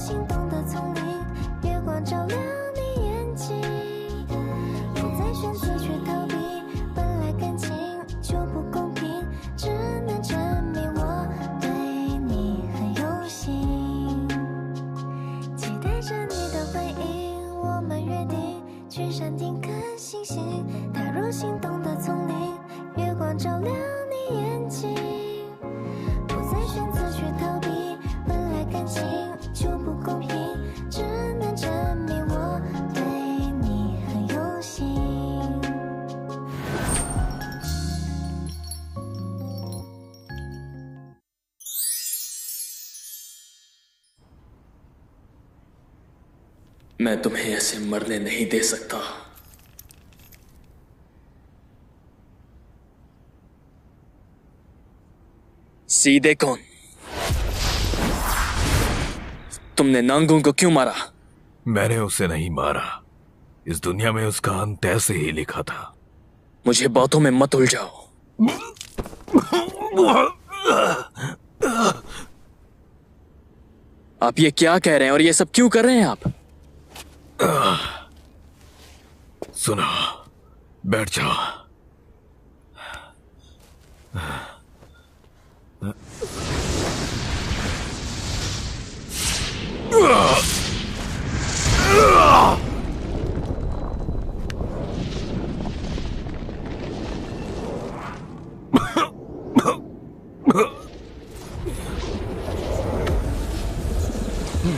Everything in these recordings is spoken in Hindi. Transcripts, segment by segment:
心动的丛林，月光照亮你眼睛，不再选择去逃避，本来感情就不公平，只能证明我对你很用心，期待着你的回应，我们约定去山顶看星星，踏入心动的丛林，月光照亮你眼睛，不再选择去逃避，本来感情就不公平，只能证明我对你很用心。मैं तुम्हें ऐसे मरने नहीं दे सकता। सीधे कौन? तुमने नांगू को क्यों मारा? मैंने उसे नहीं मारा, इस दुनिया में उसका अंत ऐसे ही लिखा था। मुझे बातों में मत उलझाओ। आप ये क्या कह रहे हैं और ये सब क्यों कर रहे हैं आप? सुनो, बैठ जाओ।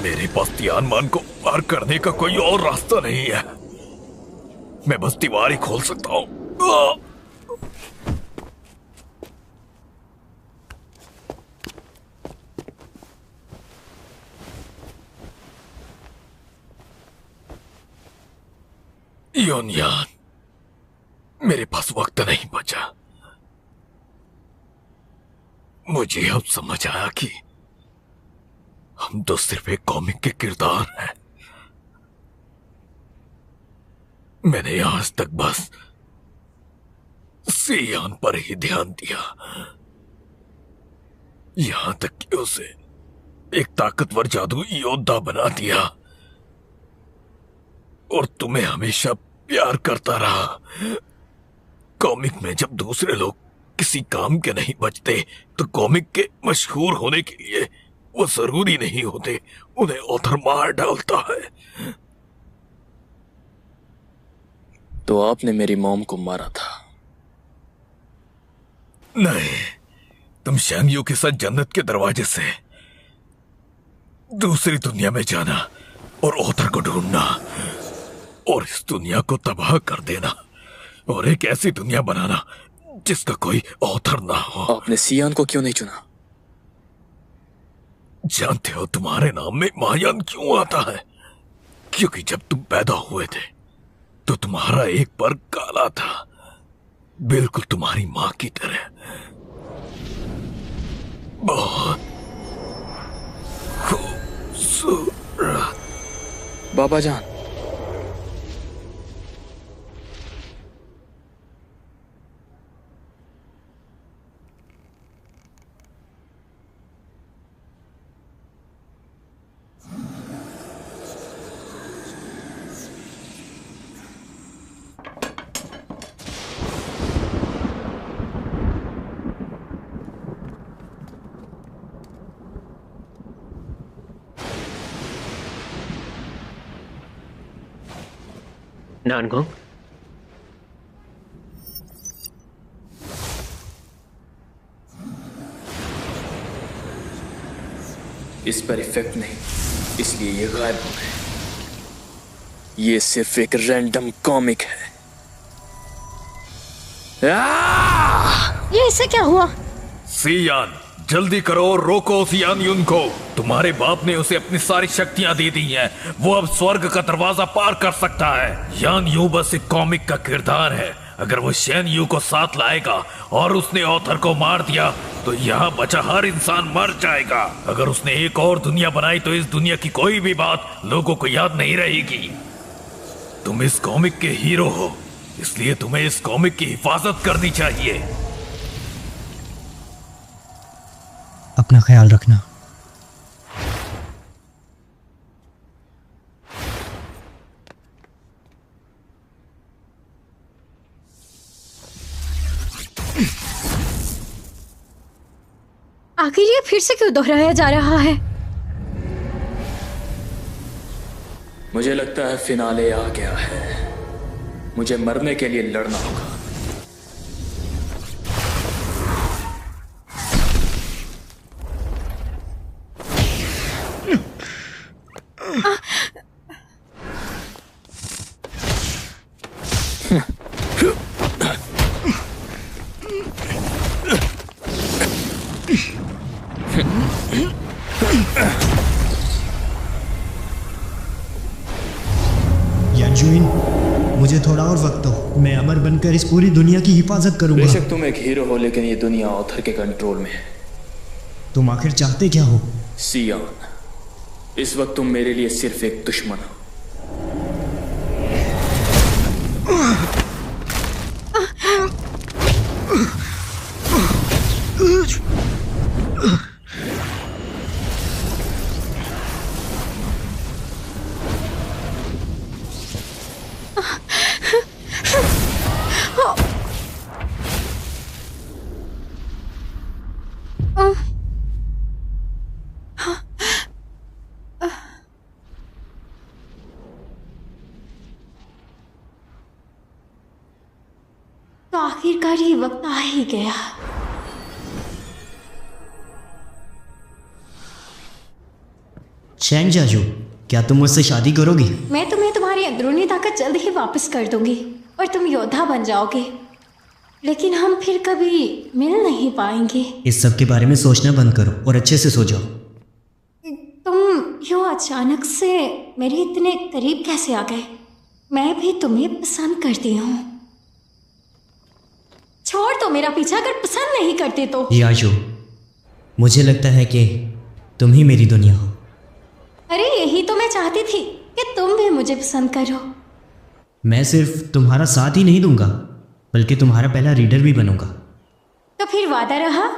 मेरे पास तियानमान को पार करने का कोई और रास्ता नहीं है। मैं बस दीवार ही खोल सकता हूं। योनयान, मेरे पास वक्त नहीं बचा। मुझे अब समझ आया कि हम तो सिर्फ एक कॉमिक के किरदार हैं। मैंने आज तक बस सियान पर ही ध्यान दिया, यहां तक कि उसे एक ताकतवर जादुई योद्धा बना दिया और तुम्हें हमेशा प्यार करता रहा। कॉमिक में जब दूसरे लोग किसी काम के नहीं बचते तो कॉमिक के मशहूर होने के लिए वो जरूरी नहीं होते, उन्हें ऑथर मार डालता है। तो आपने मेरी मॉम को मारा था? नहीं, तुम शैंगयू के साथ जन्नत के दरवाजे से दूसरी दुनिया में जाना और ऑथर को ढूंढना और इस दुनिया को तबाह कर देना और एक ऐसी दुनिया बनाना जिसका कोई ऑथर ना हो। आपने सियान को क्यों नहीं चुना? जानते हो तुम्हारे नाम में मायान क्यों आता है? क्योंकि जब तुम पैदा हुए थे तो तुम्हारा एक पर काला था, बिल्कुल तुम्हारी मां की तरह। बहुत खूबसूरत। बाबा जान, नानगोंग, इस पर इफेक्ट नहीं, इसलिए ये गायब हो गए। ये सिर्फ एक रैंडम कॉमिक है। ये इससे क्या हुआ? सियान, जल्दी करो और रोको उस यान युन को। तुम्हारे बाप ने उसे अपनी सारी शक्तियां दे दी हैं, वो अब स्वर्ग का दरवाजा पार कर सकता है। यान यू बस एक कॉमिक का किरदार है। अगर वो शेन यू को साथ लाएगा और उसने ऑथर को मार दिया तो यहाँ बचा हर इंसान मर जाएगा। अगर उसने एक और दुनिया बनाई तो इस दुनिया की कोई भी बात लोगों को याद नहीं रहेगी। तुम इस कॉमिक के हीरो हो, इसलिए तुम्हें इस कॉमिक की हिफाजत करनी चाहिए। अपना ख्याल रखना। आखिर ये फिर से क्यों दोहराया जा रहा है? मुझे लगता है फिनाले आ गया है। मुझे मरने के लिए लड़ना होगा। यानजुइन, मुझे थोड़ा और वक्त दो। मैं अमर बनकर इस पूरी दुनिया की हिफाजत करूंगा। बेशक तुम एक हीरो हो, लेकिन ये दुनिया ऑथर के कंट्रोल में है। तुम आखिर चाहते क्या हो? सियान, इस वक्त तुम मेरे लिए सिर्फ एक दुश्मन हो। तो आखिरकार ये वक्त आ ही गया। चैंग जाजू, क्या तुम मुझसे शादी करोगी? मैं तुम्हें तुम्हारी अंदरूनी ताकत जल्द ही वापस कर दूंगी और तुम योद्धा बन जाओगे, लेकिन हम फिर कभी मिल नहीं पाएंगे। इस सब के बारे में सोचना बंद करो और अच्छे से सो जाओ। तुम यूं अचानक से मेरे इतने करीब कैसे आ गए? मैं भी तुम्हें पसंद करती हूँ। छोड़ दो मेरा पीछा, अगर पसंद नहीं करते तो। याजू, मुझे लगता है कि तुम ही मेरी दुनिया हो। अरे यही तो मैं चाहती थी कि तुम भी मुझे पसंद करो। मैं सिर्फ तुम्हारा साथ ही नहीं दूंगा, बल्कि तुम्हारा पहला रीडर भी बनूंगा। तो फिर वादा रहा?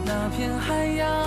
那片海洋。